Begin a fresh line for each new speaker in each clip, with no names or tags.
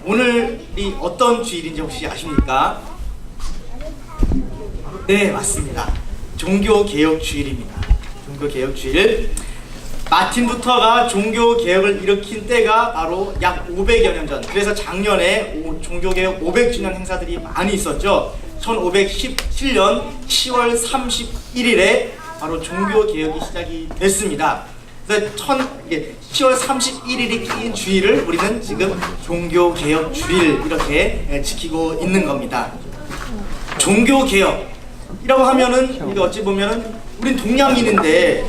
오늘이 어떤 주일인지 혹시 아십니까? 네, 맞습니다. 종교개혁주일입니다. 종교개혁주일. 마틴 루터가 종교개혁을 일으킨 때가 바로 약 500여 년 전. 그래서 작년에 종교개혁 500주년 행사들이 많이 있었죠. 1517년 10월 31일에 바로 종교개혁이 시작이 됐습니다. 그래서 10월 31일이 끼인 주일을 우리는 지금 종교개혁 주일 이렇게 지키고 있는 겁니다. 종교개혁이라고 하면은 이게 어찌 보면은 우린 동양인인데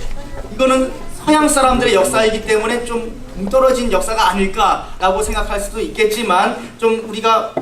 이거는 서양 사람들의 역사이기 때문에 좀 동떨어진 역사가 아닐까라고 생각할 수도 있겠지만 좀 우리가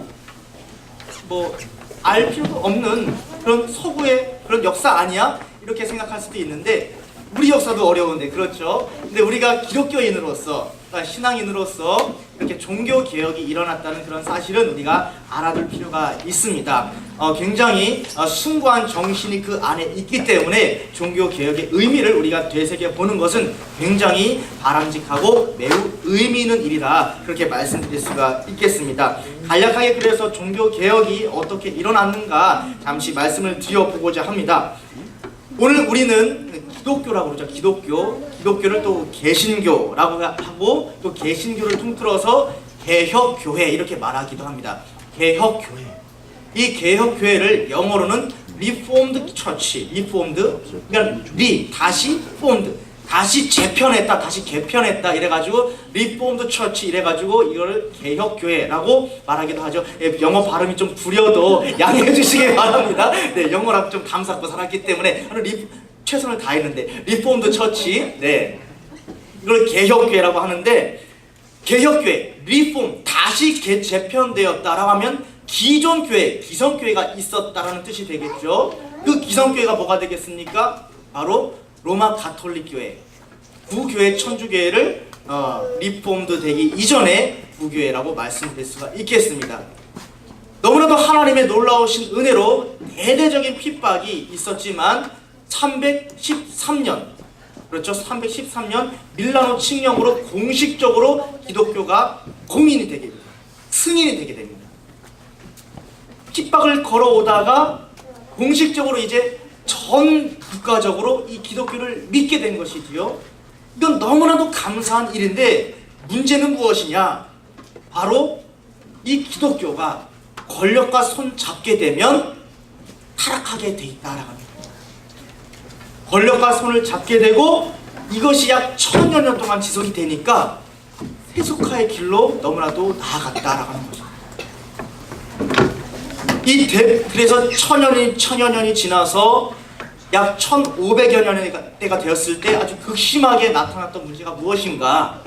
뭐 알 필요도 없는 그런 서구의 그런 역사 아니야? 이렇게 생각할 수도 있는데 우리 역사도 어려운데 그렇죠? 근데 우리가 기독교인으로서 신앙인으로서 이렇게 종교개혁이 일어났다는 그런 사실은 우리가 알아둘 필요가 있습니다. 굉장히 숭고한 정신이 그 안에 있기 때문에 종교개혁의 의미를 우리가 되새겨보는 것은 굉장히 바람직하고 매우 의미 있는 일이라 그렇게 말씀드릴 수가 있겠습니다. 간략하게 그래서 종교개혁이 어떻게 일어났는가 잠시 말씀을 드려보고자 합니다. 오늘 우리는 기독교라고 그러죠. 기독교를 또 개신교라고 하고 또 개신교를 통틀어서 개혁교회 이렇게 말하기도 합니다. 개혁교회. 이 개혁교회를 영어로는 Reformed Church, Reformed, 그러니까 다시 formed, 다시 재편했다, 다시 개편했다 이래가지고 Reformed Church 이래가지고 이거를 개혁교회라고 말하기도 하죠. 영어 발음이 좀 구려도 양해해 주시기 바랍니다. 네, 영어랑 좀 감싸고 살았기 때문에 최선을 다했는데 리폼드 처치, 네, 이걸 개혁교회라고 하는데 개혁교회, 리폼, 다시 재편되었다라고 하면 기존 교회, 기성교회가 있었다라는 뜻이 되겠죠. 그 기성교회가 뭐가 되겠습니까? 바로 로마 가톨릭 교회, 구교회 천주교회를 리폼드 되기 이전에 구교회라고 말씀드릴 수가 있겠습니다. 너무나도 하나님의 놀라우신 은혜로 대대적인 핍박이 있었지만 313년, 그렇죠? 313년 밀라노 칙령으로 공식적으로 기독교가 공인이 되게 됩니다. 승인이 되게 됩니다. 핍박을 걸어오다가 공식적으로 이제 전 국가적으로 이 기독교를 믿게 된 것이지요. 이건 너무나도 감사한 일인데 문제는 무엇이냐? 바로 이 기독교가 권력과 손 잡게 되면 타락하게 돼 있다라는 겁니다. 권력과 손을 잡게 되고 이것이 약 1000여 년 동안 지속이 되니까 세속화의 길로 너무나도 나아갔다라고 하는 거죠. 그래서 1000여 년이 지나서 약 1500여 년의 때가 되었을 때 아주 극심하게 나타났던 문제가 무엇인가?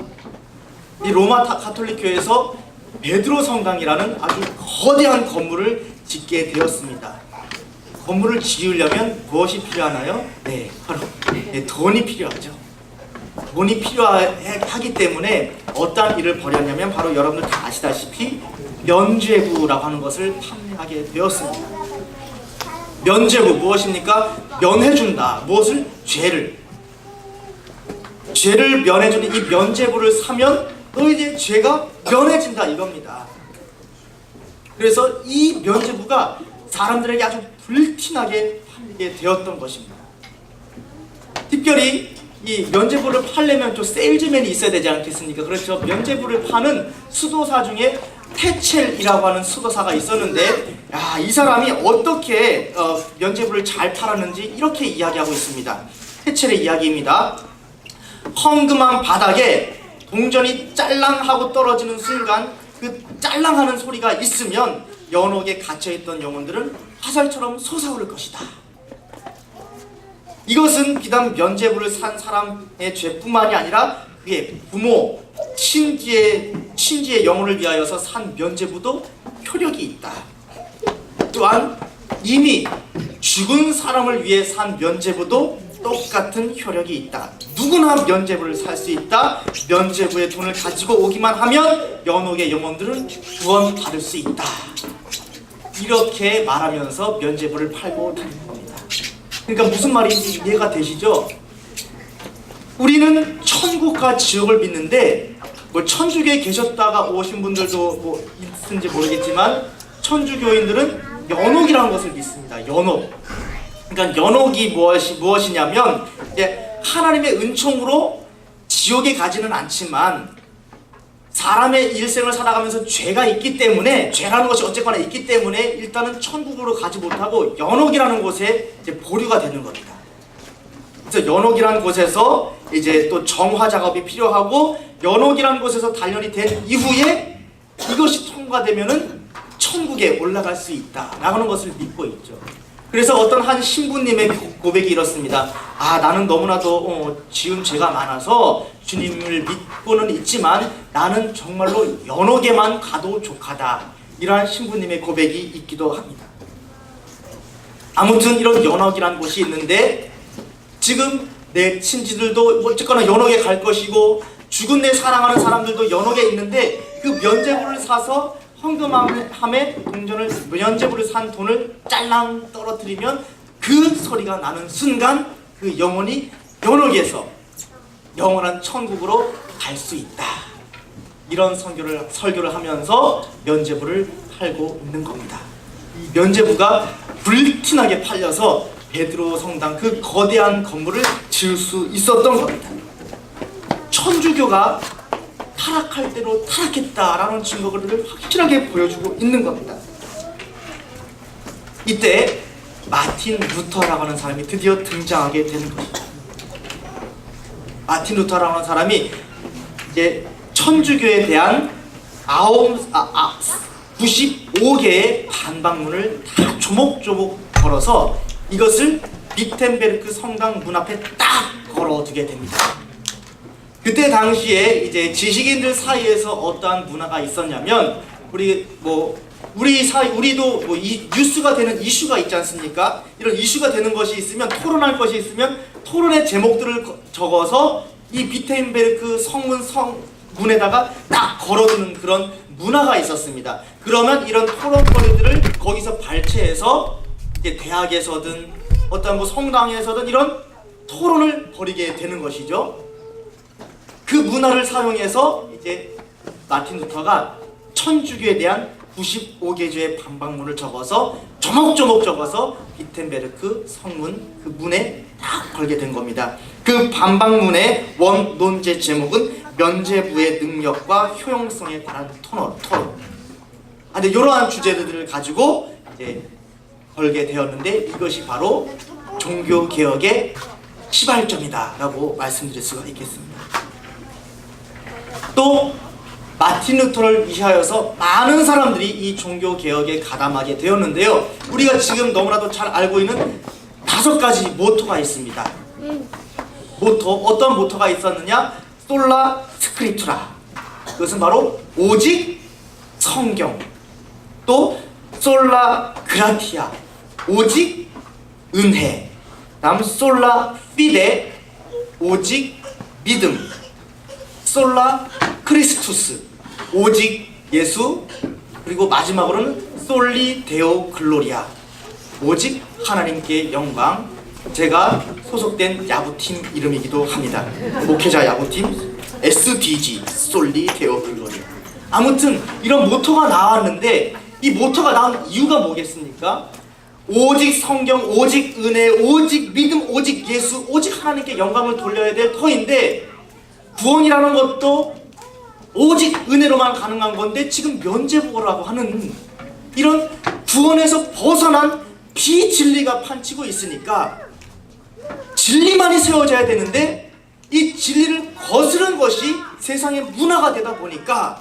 이 로마 가톨릭 교회에서 베드로 성당이라는 아주 거대한 건물을 짓게 되었습니다. 건물을 지으려면 무엇이 필요하나요? 네, 바로 돈이 필요하죠. 돈이 필요하기 때문에 어떠한 일을 벌였냐면 바로 여러분들 다 아시다시피 면죄부라고 하는 것을 판매하게 되었습니다. 면죄부 무엇입니까? 면해준다. 무엇을? 죄를 면해주는 이 면죄부를 사면 너희의 죄가 면해진다 이겁니다. 그래서 이 면죄부가 사람들에게 아주 불티나게 팔리게 되었던 것입니다. 특별히 이 면죄부를 팔려면 좀 세일즈맨이 있어야 되지 않겠습니까? 그렇죠. 면죄부를 파는 수도사 중에 테첼이라고 하는 수도사가 있었는데 이 사람이 어떻게 면죄부를 잘 팔았는지 이렇게 이야기하고 있습니다. 테첼의 이야기입니다. 헝금한 바닥에 동전이 짤랑하고 떨어지는 순간 그 짤랑하는 소리가 있으면 연옥에 갇혀있던 영혼들은 화살처럼 솟아오를 것이다. 이것은 비단 면죄부를 산 사람의 죄뿐만이 아니라 그의 부모, 친지의 영혼을 위하여서 산 면죄부도 효력이 있다. 또한 이미 죽은 사람을 위해 산 면죄부도 똑같은 효력이 있다. 누구나 면죄부를 살 수 있다. 면죄부의 돈을 가지고 오기만 하면 연옥의 영혼들은 구원받을 수 있다. 이렇게 말하면서 면죄부를 팔고 다니는 겁니다. 그러니까 무슨 말인지 이해가 되시죠? 우리는 천국과 지옥을 믿는데 뭐 천주교에 계셨다가 오신 분들도 뭐 있는지 모르겠지만 천주교인들은 연옥이라는 것을 믿습니다. 연옥. 그러니까 연옥이 무엇이냐면 이제 하나님의 은총으로 지옥에 가지는 않지만 사람의 일생을 살아가면서 죄가 있기 때문에, 죄라는 것이 어쨌거나 있기 때문에 일단은 천국으로 가지 못하고 연옥이라는 곳에 이제 보류가 되는 겁니다. 그래서 연옥이라는 곳에서 이제 또 정화 작업이 필요하고, 연옥이라는 곳에서 단련이 된 이후에 이것이 통과되면은 천국에 올라갈 수 있다라는 것을 믿고 있죠. 그래서 어떤 한 신부님의 고백이 이렇습니다. 나는 너무나도 지은 죄가 많아서 주님을 믿고는 있지만 나는 정말로 연옥에만 가도 족하다. 이러한 신부님의 고백이 있기도 합니다. 아무튼 이런 연옥이라는 곳이 있는데, 지금 내 친지들도 어쨌거나 연옥에 갈 것이고 죽은 내 사랑하는 사람들도 연옥에 있는데, 그 면죄부를 사서 헌금함에 동전을, 면죄부를 산 돈을 짤랑 떨어뜨리면 그 소리가 나는 순간 그 영혼이 연옥에서 영원한 천국으로 갈 수 있다. 이런 설교를 하면서 면죄부를 팔고 있는 겁니다. 이 면죄부가 불티나게 팔려서 베드로 성당, 그 거대한 건물을 지을 수 있었던 겁니다. 천주교가 타락할 대로 타락했다라는 증거를 확실하게 보여주고 있는 겁니다. 이때 마틴 루터라고 하는 사람이 드디어 등장하게 되는 것이죠. 마틴 루터라고 하는 사람이 이제 천주교에 대한 95개의 반박문을 다 조목조목 걸어서 이것을 비텐베르크 성당 문 앞에 딱 걸어두게 됩니다. 그때 당시에 이제 지식인들 사이에서 어떠한 문화가 있었냐면, 우리도 뭐 뉴스가 되는 이슈가 있지 않습니까? 이런 이슈가 되는 것이 있으면, 토론할 것이 있으면 토론의 제목들을 적어서 이 비텐베르크 문에다가 딱 걸어두는 그런 문화가 있었습니다. 그러면 이런 토론거리들을 거기서 발췌해서 이제 대학에서든 어떤 뭐 성당에서든 이런 토론을 벌이게 되는 것이죠. 그 문화를 사용해서 이제 마틴 루터가 천주교에 대한 95개조의 반박문을 적어서 조목조목 적어서 비텐베르크 성문 그 문에 딱 걸게 된 겁니다. 그 반박문의 원논제 제목은 면죄부의 능력과 효용성에 관한 토론. 근데 이러한 주제들을 가지고 이제 걸게 되었는데, 이것이 바로 종교 개혁의 시발점이다라고 말씀드릴 수가 있겠습니다. 또 마틴 루터를 위하여서 많은 사람들이 이 종교 개혁에 가담하게 되었는데요. 우리가 지금 너무나도 잘 알고 있는 5가지 모토가 있습니다. 어떤 모토가 있었느냐? 솔라 스크립투라. 그것은 바로 오직 성경. 또 솔라 그라티아. 오직 은혜. 다음 솔라 피데. 오직 믿음. 솔라 크리스투스, 오직 예수. 그리고 마지막으로는 솔리 데오 글로리아, 오직 하나님께 영광. 제가 소속된 야구팀 이름이기도 합니다. 목회자 야구팀 SDG, 솔리 데오 글로리아. 아무튼 이런 모토가 나왔는데, 이 모토가 나온 이유가 뭐겠습니까? 오직 성경, 오직 은혜, 오직 믿음, 오직 예수, 오직 하나님께 영광을 돌려야 될 터인데, 구원이라는 것도 오직 은혜로만 가능한 건데, 지금 면죄부라고 하는 이런 구원에서 벗어난 비진리가 판치고 있으니까 진리만이 세워져야 되는데, 이 진리를 거스른 것이 세상의 문화가 되다 보니까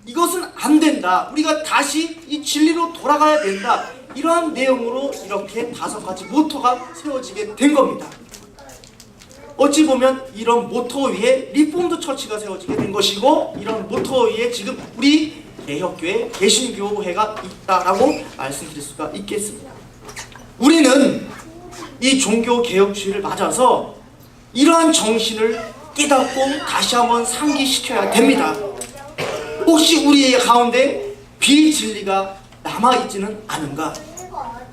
이것은 안 된다, 우리가 다시 이 진리로 돌아가야 된다, 이러한 내용으로 이렇게 5가지 모토가 세워지게 된 겁니다. 어찌 보면 이런 모토 위에 리폼드 처치가 세워지게 된 것이고, 이런 모토 위에 지금 우리 개혁교회, 개신교회가 있다라고 말씀드릴 수가 있겠습니다. 우리는 이 종교개혁주의를 맞아서 이러한 정신을 깨닫고 다시 한번 상기시켜야 됩니다. 혹시 우리 가운데 비진리가 남아있지는 않은가?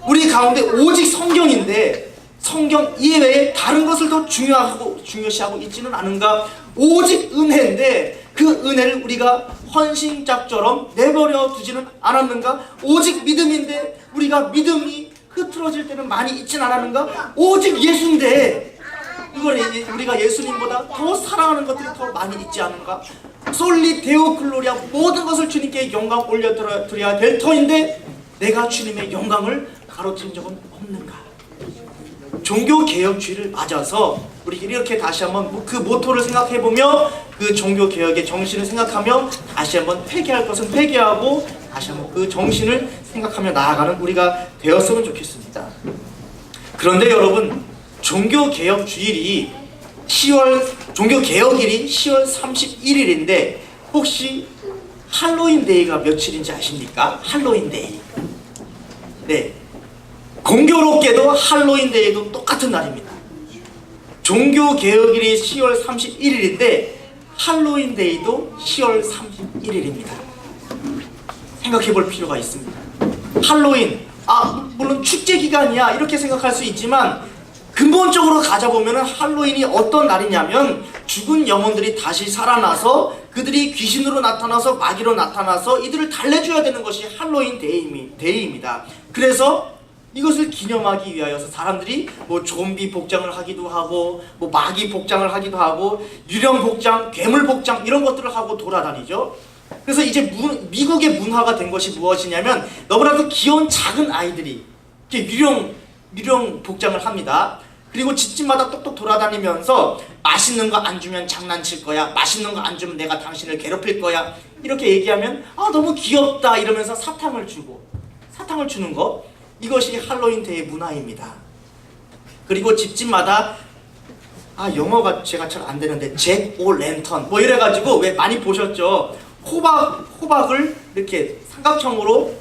우리 가운데 오직 성경인데 성경 이외에 다른 것을 더 중요시하고 있지는 않은가? 오직 은혜인데 그 은혜를 우리가 헌신짝처럼 내버려 두지는 않았는가? 오직 믿음인데 우리가 믿음이 흐트러질 때는 많이 있진 않았는가? 오직 예수인데 이걸 우리가 예수님보다 더 사랑하는 것들이 더 많이 있지 않은가? 솔리 데오 글로리아, 모든 것을 주님께 영광 올려드려야 될 터인데 내가 주님의 영광을 가로챈 적은 없는가? 종교개혁주의를 맞아서 우리 이렇게 다시 한번 그 모토를 생각해보며 그 종교개혁의 정신을 생각하며 다시 한번 폐기할 것은 폐기하고 다시 한번 그 정신을 생각하며 나아가는 우리가 되었으면 좋겠습니다. 그런데 여러분, 종교개혁주일이 종교개혁일이 10월 31일인데 혹시 할로윈데이가 며칠인지 아십니까? 할로윈데이. 네, 공교롭게도 할로윈데이도 똑같은 날입니다. 종교개혁일이 10월 31일인데 할로윈데이도 10월 31일입니다. 생각해볼 필요가 있습니다. 할로윈, 물론 축제 기간이야 이렇게 생각할 수 있지만 근본적으로 가져보면 할로윈이 어떤 날이냐면 죽은 영혼들이 다시 살아나서 그들이 귀신으로 나타나서 마귀로 나타나서 이들을 달래줘야 되는 것이 할로윈 데이입니다. 그래서 이것을 기념하기 위하여서 사람들이 뭐 좀비 복장을 하기도 하고 뭐 마귀 복장을 하기도 하고 유령 복장, 괴물 복장 이런 것들을 하고 돌아다니죠. 그래서 이제 미국의 문화가 된 것이 무엇이냐면 너무나도 귀여운 작은 아이들이 이렇게 유령 복장을 합니다. 그리고 집집마다 똑똑 돌아다니면서 맛있는 거 안 주면 장난칠 거야, 맛있는 거 안 주면 내가 당신을 괴롭힐 거야 이렇게 얘기하면 너무 귀엽다 이러면서 사탕을 주는 거, 이것이 할로윈 데이 문화입니다. 그리고 집집마다 영어가 제가 잘 안 되는데 잭 오 랜턴 뭐 이래가지고 왜 많이 보셨죠? 호박을 이렇게 삼각형으로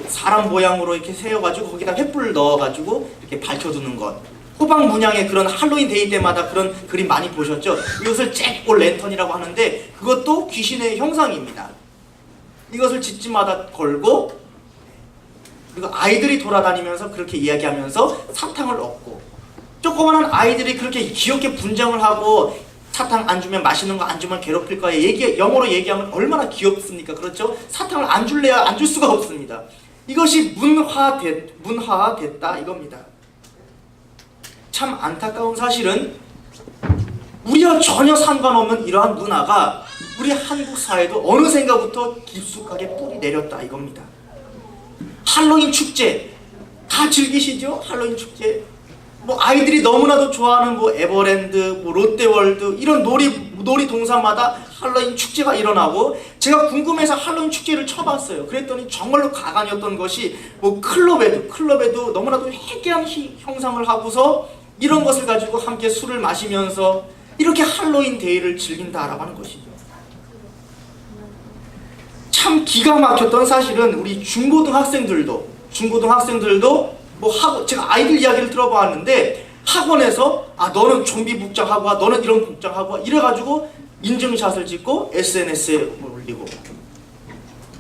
사람 모양으로 이렇게 세워가지고 거기다 횃불 넣어가지고 이렇게 밝혀두는 것. 호박 문양의 그런 할로윈 데이 때마다 그런 그림 많이 보셨죠? 이것을 잭 오 랜턴이라고 하는데 그것도 귀신의 형상입니다. 이것을 집집마다 걸고 그리고 아이들이 돌아다니면서 그렇게 이야기하면서 사탕을 얻고 조그마한 아이들이 그렇게 귀엽게 분장을 하고 사탕 안 주면 맛있는 거 안 주면 괴롭힐 거야 영어로 얘기하면 얼마나 귀엽습니까? 그렇죠? 사탕을 안 줄래야 안 줄 수가 없습니다. 이것이 문화화됐다 이겁니다. 참 안타까운 사실은 우리와 전혀 상관없는 이러한 문화가 우리 한국 사회도 어느샌가부터 깊숙하게 뿌리 내렸다 이겁니다. 할로윈 축제 다 즐기시죠? 할로윈 축제 뭐 아이들이 너무나도 좋아하는 뭐 에버랜드, 뭐 롯데월드 이런 놀이동산마다 할로윈 축제가 일어나고 제가 궁금해서 할로윈 축제를 쳐봤어요. 그랬더니 정말로 가관이었던 것이 뭐 클럽에도 너무나도 해괴한 형상을 하고서 이런 것을 가지고 함께 술을 마시면서 이렇게 할로윈 데이를 즐긴다라고 하는 것이죠. 참 기가 막혔던 사실은 우리 중고등학생들도 뭐 제가 아이들 이야기를 들어봤는데 학원에서 너는 좀비 복장하고 와, 너는 이런 복장하고 와 이래가지고 인증샷을 찍고 SNS에 올리고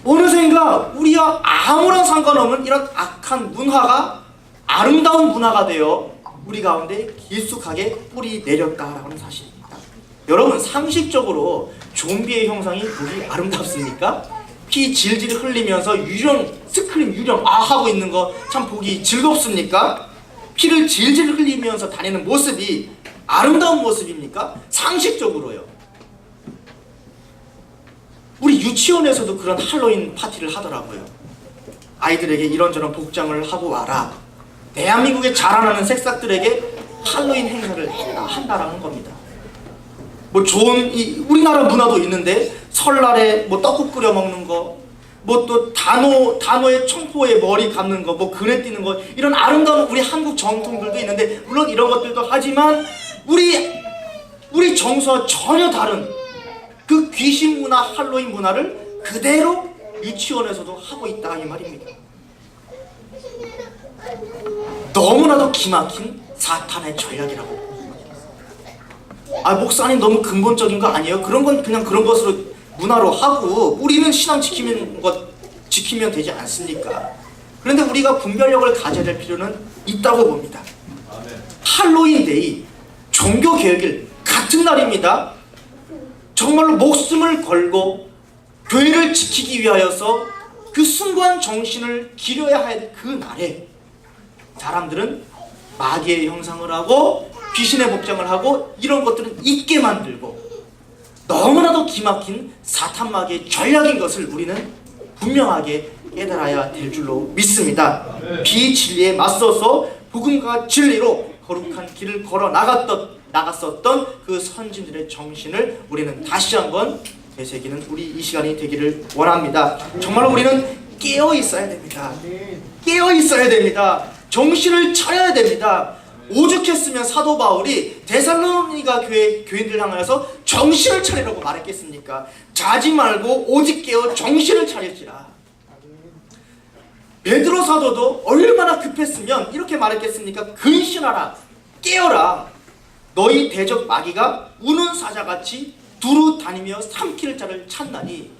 어느샌가 우리와 아무런 상관없는 이런 악한 문화가 아름다운 문화가 되어 우리 가운데 깊숙하게 뿌리 내렸다라는 사실입니다. 여러분 상식적으로 좀비의 형상이 보기 아름답습니까? 피 질질 흘리면서 스크림 유령 하고 있는 거 참 보기 즐겁습니까? 피를 질질 흘리면서 다니는 모습이 아름다운 모습입니까? 상식적으로요. 우리 유치원에서도 그런 할로윈 파티를 하더라고요. 아이들에게 이런저런 복장을 하고 와라. 대한민국에 자라나는 새싹들에게 할로윈 행사를 한다라는 겁니다. 뭐 좋은 우리나라 문화도 있는데 설날에 뭐 떡국 끓여 먹는 거, 뭐 또 단오의 청포에 머리 감는 거, 뭐 그네 띄는 거 이런 아름다운 우리 한국 정통들도 있는데 물론 이런 것들도 하지만 우리 정서와 전혀 다른 그 귀신 문화, 할로윈 문화를 그대로 유치원에서도 하고 있다 이 말입니다. 너무나도 기막힌 사탄의 전략이라고. 목사님 너무 근본적인 거 아니에요? 그런 건 그냥 그런 것으로 문화로 하고 우리는 신앙 지키면 되지 않습니까? 그런데 우리가 분별력을 가져야 될 필요는 있다고 봅니다. 할로윈 데이, 종교개혁일 같은 날입니다. 정말로 목숨을 걸고 교회를 지키기 위하여서 그 숭고한 정신을 기려야 할 그 날에 사람들은 마귀의 형상을 하고 귀신의 복장을 하고 이런 것들은 잊게 만들고 너무나도 기막힌 사탄 마귀의 전략인 것을 우리는 분명하게 깨달아야 될 줄로 믿습니다. 비진리에 맞서서 복음과 진리로 거룩한 길을 걸어 나갔었던 그 선진들의 정신을 우리는 다시 한번 되새기는 우리 이 시간이 되기를 원합니다. 정말 우리는 깨어 있어야 됩니다. 깨어 있어야 됩니다. 정신을 차려야 됩니다. 오죽했으면 사도 바울이 데살로니가 교인들 향하여서 정신을 차리라고 말했겠습니까? 자지 말고 오직 깨어 정신을 차릴지라. 베드로 사도도 얼마나 급했으면 이렇게 말했겠습니까? 근신하라, 깨어라. 너희 대적 마귀가 우는 사자같이 두루 다니며 삼킬 자를 찾나니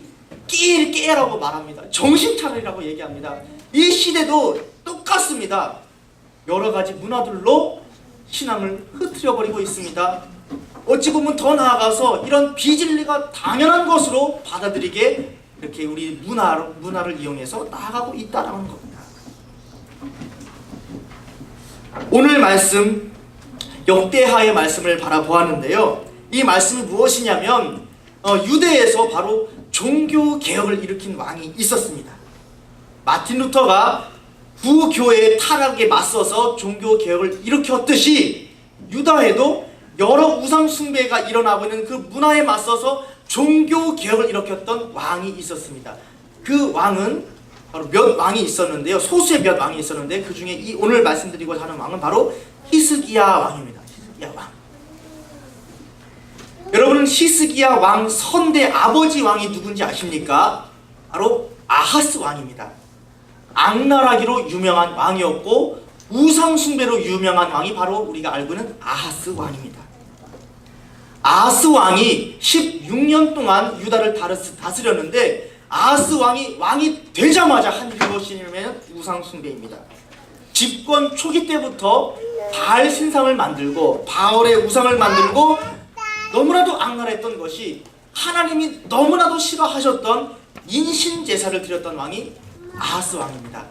깨라고 말합니다. 정신 차리라고 얘기합니다. 이 시대도 똑같습니다. 여러 가지 문화들로 신앙을 흐트려버리고 있습니다. 어찌 보면 더 나아가서 이런 비진리가 당연한 것으로 받아들이게 이렇게 우리 문화를 이용해서 나아가고 있다는 겁니다. 오늘 말씀 역대하의 말씀을 바라보았는데요. 이 말씀이 무엇이냐면 유대에서 바로 종교 개혁을 일으킨 왕이 있었습니다. 마틴 루터가 구교회의 타락에 맞서서 종교 개혁을 일으켰듯이 유다에도 여러 우상 숭배가 일어나고 있는 그 문화에 맞서서 종교 개혁을 일으켰던 왕이 있었습니다. 그 왕은 바로 몇 왕이 있었는데요. 소수의 몇 왕이 있었는데 그 중에 이 오늘 말씀드리고자 하는 왕은 바로 히스기야 왕입니다. 히스기야 왕. 여러분은 히스기야 왕 선대 아버지 왕이 누군지 아십니까? 바로 아하스 왕입니다. 악랄하기로 유명한 왕이었고 우상 숭배로 유명한 왕이 바로 우리가 알고 있는 아하스 왕입니다. 아하스 왕이 16년 동안 유다를 다스렸는데 아하스 왕이 되자마자 한 일이 무엇이냐면 우상 숭배입니다. 집권 초기 때부터 바알 신상을 만들고 바알의 우상을 만들고 너무나도 악랄했던 것이 하나님이 너무나도 싫어하셨던 인신제사를 드렸던 왕이 아하스 왕입니다.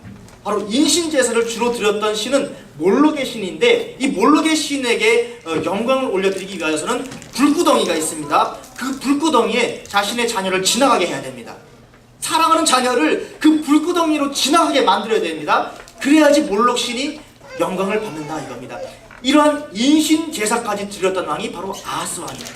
바로 인신제사를 주로 드렸던 신은 몰록의 신인데 이 몰록의 신에게 영광을 올려드리기 위해서는 불구덩이가 있습니다. 그 불구덩이에 자신의 자녀를 지나가게 해야 됩니다. 사랑하는 자녀를 그 불구덩이로 지나가게 만들어야 됩니다. 그래야지 몰록 신이 영광을 받는다 이겁니다. 이러한 인신제사까지 드렸던 왕이 바로 아하스 왕입니다.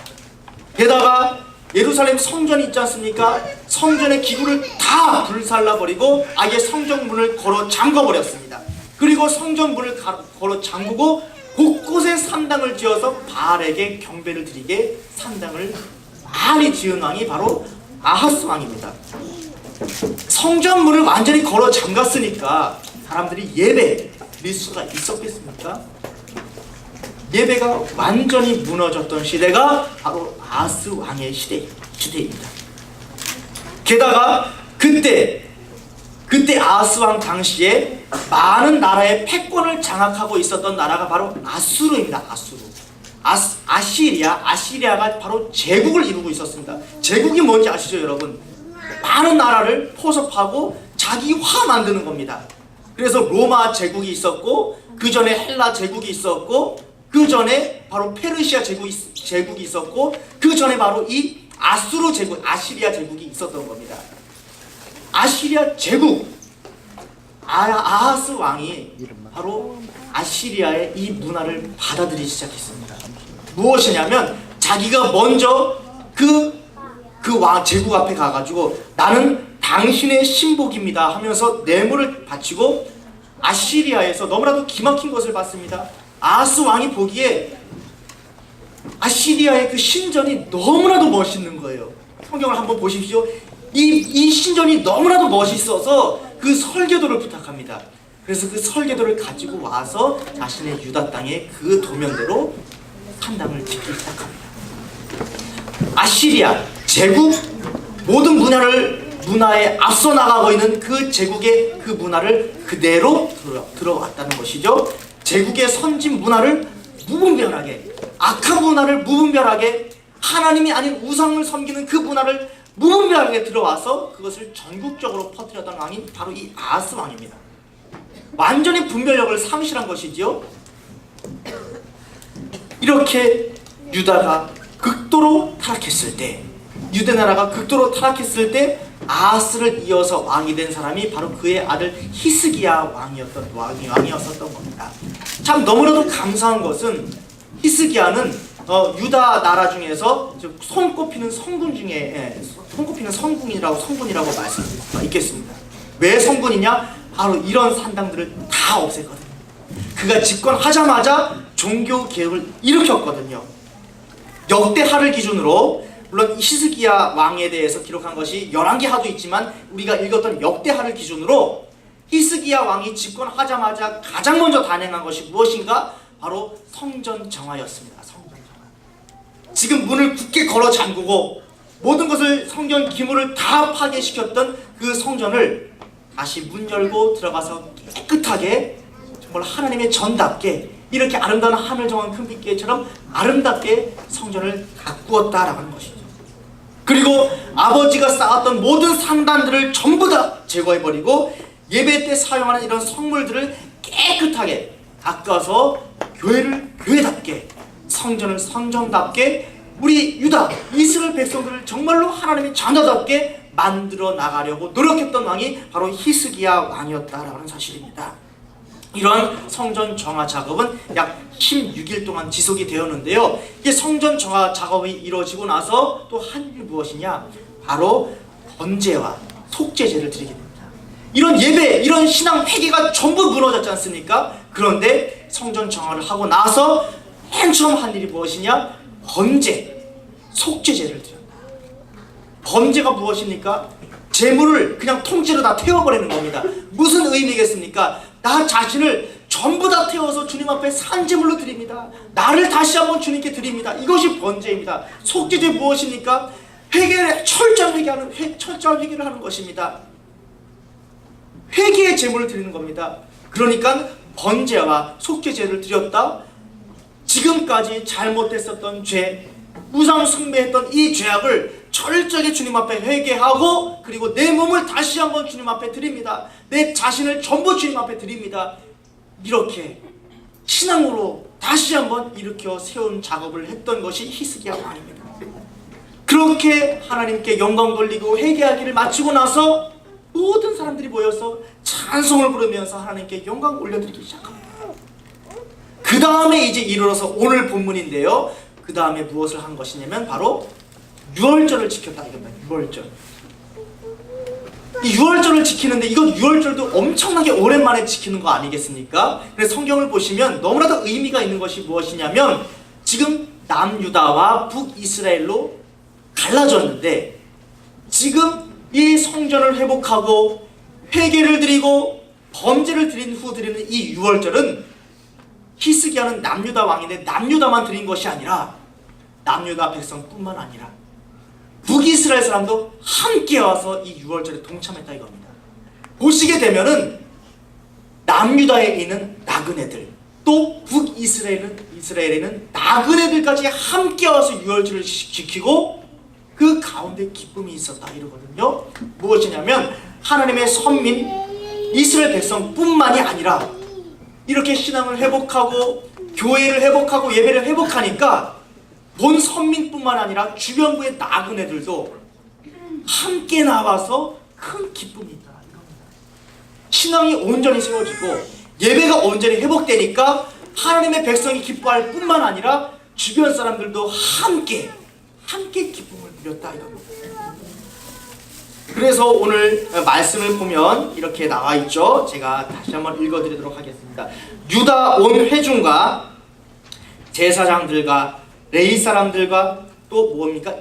게다가 예루살렘 성전이 있지 않습니까? 성전의 기구를 다 불살라버리고 아예 성전문을 걸어 잠궈버렸습니다. 그리고 성전문을 걸어 잠그고 곳곳에 산당을 지어서 바알에게 경배를 드리게 산당을 많이 지은 왕이 바로 아하스 왕입니다. 성전문을 완전히 걸어 잠갔으니까 사람들이 예배 드릴 수가 있었겠습니까? 예배가 완전히 무너졌던 시대가 바로 아하스 왕의 시대입니다. 게다가 그때 아하스 왕 당시에 많은 나라의 패권을 장악하고 있었던 나라가 바로 아수르입니다. 아시리아가 바로 제국을 이루고 있었습니다. 제국이 뭔지 아시죠, 여러분? 많은 나라를 포섭하고 자기화 만드는 겁니다. 그래서 로마 제국이 있었고 그 전에 헬라 제국이 있었고 그 전에 바로 페르시아 제국이 있었고 그 전에 바로 이 아수르 제국, 아시리아 제국이 있었던 겁니다. 아시리아 제국, 아하스 왕이 바로 아시리아의 이 문화를 받아들이기 시작했습니다. 무엇이냐면 자기가 먼저 그 왕 제국 앞에 가가지고 나는 당신의 신복입니다 하면서 뇌물을 바치고 아시리아에서 너무나도 기막힌 것을 봤습니다. 아하스 왕이 보기에 아시리아의 그 신전이 너무나도 멋있는 거예요. 성경을 한번 보십시오. 이 신전이 너무나도 멋있어서 그 설계도를 부탁합니다. 그래서 그 설계도를 가지고 와서 자신의 유다 땅에 그 도면대로 산당을 짓기 시작합니다. 아시리아 제국 모든 문화에 앞서 나가고 있는 그 제국의 그 문화를 그대로 들어왔다는 것이죠. 제국의 선진 문화를 무분별하게, 악한 문화를 무분별하게 하나님이 아닌 우상을 섬기는 그 문화를 무분별하게 들어와서 그것을 전국적으로 퍼뜨렸던 왕이 바로 이 아하스 왕입니다. 완전히 분별력을 상실한 것이지요. 이렇게 유다가 극도로 타락했을 때, 유대 나라가 극도로 타락했을 때 아하스를 이어서 왕이 된 사람이 바로 그의 아들 히스기야 왕이었었던 겁니다. 참 너무나도 감사한 것은 히스기야는 유다 나라 중에서 손꼽히는 성군 중에 손꼽히는 성군이라고 말씀드릴 수가 있겠습니다. 왜 성군이냐? 바로 이런 산당들을 다 없앴거든요. 그가 집권하자마자 종교 개혁을 일으켰거든요. 역대하를 기준으로, 물론 히스기야 왕에 대해서 기록한 것이 11개 하도 있지만 우리가 읽었던 역대하를 기준으로 히스기야 왕이 집권하자마자 가장 먼저 단행한 것이 무엇인가? 바로 성전 정화였습니다. 성전 정화. 지금 문을 굳게 걸어 잠그고 모든 것을 성전 기물을 다 파괴시켰던 그 성전을 다시 문 열고 들어가서 깨끗하게, 정말 하나님의 전답게, 이렇게 아름다운 하늘 정한 금빛개처럼 아름답게 성전을 가꾸었다라고 하는 것이죠. 그리고 아버지가 쌓았던 모든 상단들을 전부 다 제거해버리고 예배 때 사용하는 이런 성물들을 깨끗하게 닦아서 교회를 교회답게, 성전을 성전답게, 우리 유다 이스라엘 백성들을 정말로 하나님의 자녀답게 만들어 나가려고 노력했던 왕이 바로 히스기야 왕이었다라고 하는 사실입니다. 이러한 성전 정화 작업은 약 16일 동안 지속이 되었는데요. 이게 성전 정화 작업이 이루어지고 나서 또 한 일이 무엇이냐? 바로 번제와 속죄제를 드리게 됩니다. 이런 예배, 이런 신앙 회개가 전부 무너졌지 않습니까? 그런데 성전 정화를 하고 나서 맨 처음 한 일이 무엇이냐? 번제, 속죄제를 드린다. 번제가 무엇입니까? 재물을 그냥 통째로 다 태워버리는 겁니다. 무슨 의미겠습니까? 나 자신을 전부 다 태워서 주님 앞에 산재물로 드립니다. 나를 다시 한번 주님께 드립니다. 이것이 번제입니다. 속죄제 무엇입니까? 철저한 회개를 하는 것입니다. 회개의 제물을 드리는 겁니다. 그러니까 번제와 속죄제를 드렸다. 지금까지 잘못했었던 죄, 우상 숭배했던 이 죄악을 철저하게 주님 앞에 회개하고, 그리고 내 몸을 다시 한번 주님 앞에 드립니다. 내 자신을 전부 주님 앞에 드립니다. 이렇게 신앙으로 다시 한번 일으켜 세운 작업을 했던 것이 히스기야 왕입니다. 그렇게 하나님께 영광 돌리고 회개하기를 마치고 나서 모든 사람들이 모여서 찬송을 부르면서 하나님께 영광 올려드리기 시작합니다. 그 다음에 이제 이르러서 오늘 본문인데요. 그 다음에 무엇을 한 것이냐면 바로 유월절을 지켰다 이겁니다. 유월절. 이 유월절을 지키는데, 이건 유월절도 엄청나게 오랜만에 지키는 거 아니겠습니까? 그래서 성경을 보시면 너무나도 의미가 있는 것이 무엇이냐면, 지금 남유다와 북이스라엘로 갈라졌는데, 지금 이 성전을 회복하고 회개를 드리고 번제를 드린 후 드리는 이 유월절은 히스기야는 남유다 왕인데 남유다만 드린 것이 아니라 남유다 백성뿐만 아니라 북이스라엘 사람도 함께 와서 이 유월절에 동참했다 이겁니다. 보시게 되면은 남유다에 있는 나그네들, 또 북이스라엘에는 나그네들까지 함께 와서 유월절을 지키고 그 가운데 기쁨이 있었다 이러거든요. 무엇이냐면 하나님의 선민 이스라엘 백성뿐만이 아니라 이렇게 신앙을 회복하고 교회를 회복하고 예배를 회복하니까 본 선민뿐만 아니라 주변부의 나그네들도 함께 나와서 큰 기쁨이 있다 이겁니다. 신앙이 온전히 세워지고 예배가 온전히 회복되니까 하나님의 백성이 기뻐할 뿐만 아니라 주변 사람들도 함께 기쁨을 누렸다 이겁니다. 그래서 오늘 말씀을 보면 이렇게 나와 있죠. 제가 다시 한번 읽어드리도록 하겠습니다. 유다 온 회중과 제사장들과 레위 사람들과 또 뭡니까?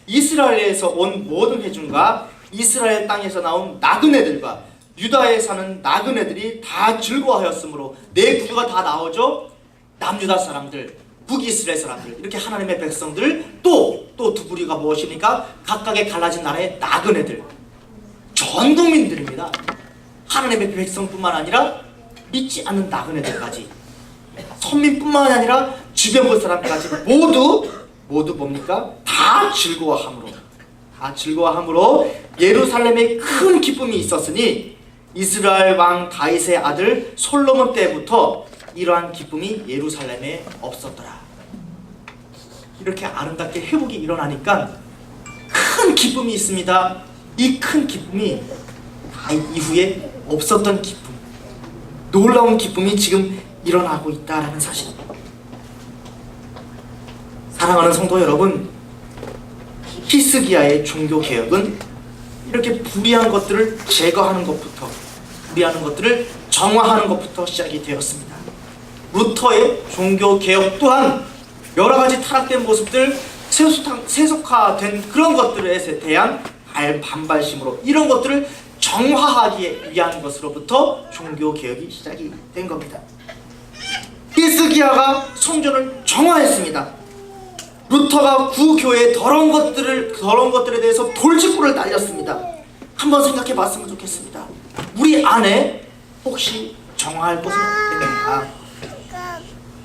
이스라엘에서 온 모든 회중과 이스라엘 땅에서 나온 나그네들과 유다에 사는 나그네들이 다 즐거워하였으므로, 네 부류가 다 나오죠. 남유다 사람들, 북이스라엘 사람들, 이렇게 하나님의 백성들, 또 두 부류가 무엇입니까? 각각의 갈라진 나라의 나그네들, 전 국민들입니다. 하나님의 백성뿐만 아니라 믿지 않는 나그네들까지, 선민뿐만 아니라 주변부 사람까지 모두 모두 뭡니까? 다 즐거워함으로 예루살렘에 큰 기쁨이 있었으니 이스라엘 왕 다윗의 아들 솔로몬 때부터 이러한 기쁨이 예루살렘에 없었더라. 이렇게 아름답게 회복이 일어나니까 큰 기쁨이 있습니다. 이 큰 기쁨이 다윗 이후에 없었던 기쁨, 놀라운 기쁨이 지금 일어나고 있다라는 사실입니다. 사랑하는 성도 여러분, 히스기야의 종교개혁은 이렇게 불의한 것들을 제거하는 것부터, 불의하는 것들을 정화하는 것부터 시작이 되었습니다. 루터의 종교개혁 또한 여러 가지 타락된 모습들, 세속화된 그런 것들에 대한 반발심으로 이런 것들을 정화하기 위한 것으로부터 종교개혁이 시작이 된 겁니다. 히스기야가 성전을 정화했습니다. 루터가 구교의 더러운 것들에 대해서 돌직구를 날렸습니다. 한번 생각해 봤으면 좋겠습니다. 우리 안에 혹시 정화할 것은 없는가?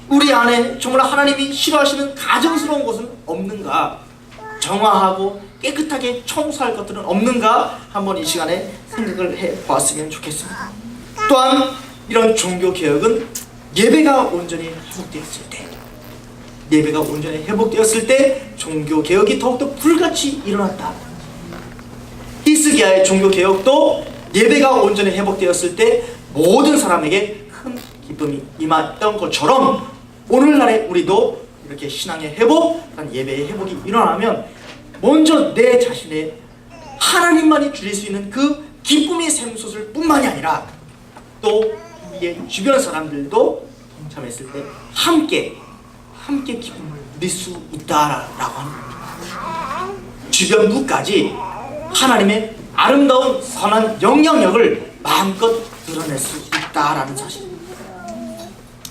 우리 안에 정말 하나님이 싫어하시는 가증스러운 것은 없는가? 정화하고 깨끗하게 청소할 것들은 없는가? 한번 이 시간에 생각을 해 보았으면 좋겠습니다. 또한 이런 종교개혁은 예배가 온전히 회복되었을 때 종교개혁이 더욱더 불같이 일어났다. 히스기야의 종교개혁도 예배가 온전히 회복되었을 때 모든 사람에게 큰 기쁨이 임했던 것처럼 오늘날에 우리도 이렇게 신앙의 회복, 예배의 회복이 일어나면 먼저 내 자신의 하나님만이 주실 수 있는 그 기쁨의 샘솟을 뿐만이 아니라 또 우리의 주변 사람들도 동참했을 때 함께 기쁨을 누릴 수 있다라고 하는 겁니다. 주변부까지 하나님의 아름다운 선한 영향력을 마음껏 드러낼 수 있다라는 사실입니다.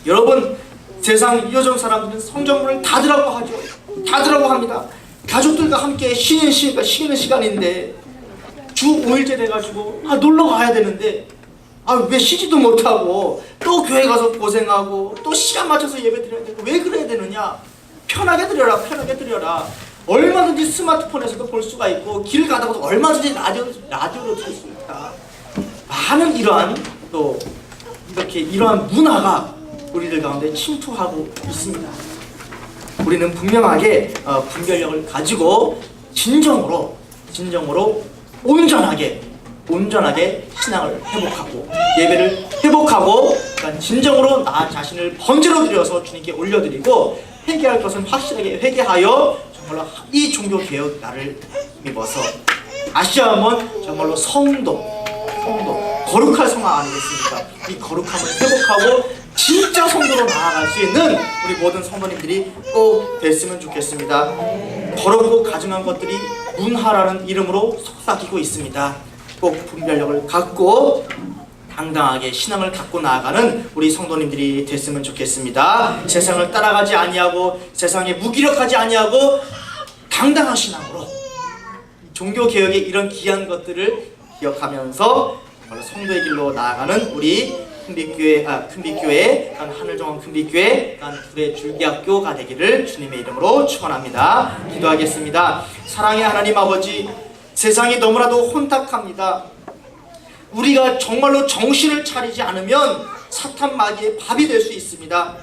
여러분, 세상 요즘 사람들은 성전문을 닫으라고 하죠. 닫으라고 합니다. 가족들과 함께 쉬는 시간인데 주 5일째 돼가지고 놀러 가야 되는데 왜 쉬지도 못하고 또 교회 가서 고생하고 또 시간 맞춰서 예배 드려야 되고 왜 그래야 되느냐? 편하게 드려라. 얼마든지 스마트폰에서도 볼 수가 있고 길 가다가도 얼마든지 라디오로 들을 수 있다. 많은 이러한 문화가 우리들 가운데 침투하고 있습니다. 우리는 분명하게 분별력을 가지고 진정으로 온전하게 신앙을 회복하고 예배를 회복하고 진정으로 나 자신을 번제로 드려서 주님께 올려드리고 회개할 것은 확실하게 회개하여 정말로 이 종교개혁 나를 힘입어서 다시 한번 정말로 성도 거룩할 성화 아니겠습니까? 이 거룩함을 회복하고 진짜 성도로 나아갈 수 있는 우리 모든 성도님들이 꼭 됐으면 좋겠습니다. 더럽고 가증한 것들이 문화라는 이름으로 속삭이고 있습니다. 꼭 분별력을 갖고 당당하게 신앙을 갖고 나아가는 우리 성도님들이 됐으면 좋겠습니다. 세상을 따라가지 아니하고 세상에 무기력하지 아니하고 당당한 신앙으로 종교개혁의 이런 귀한 것들을 기억하면서 성도의 길로 나아가는 우리 큰빛교회 하늘정원 큰빛교회 불의 줄기학교가 되기를 주님의 이름으로 축원합니다. 기도하겠습니다. 사랑의 하나님 아버지, 세상이 너무나도 혼탁합니다. 우리가 정말로 정신을 차리지 않으면 사탄 마귀의 밥이 될 수 있습니다.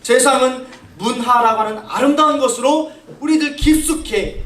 세상은 문화라고 하는 아름다운 것으로 우리들 깊숙이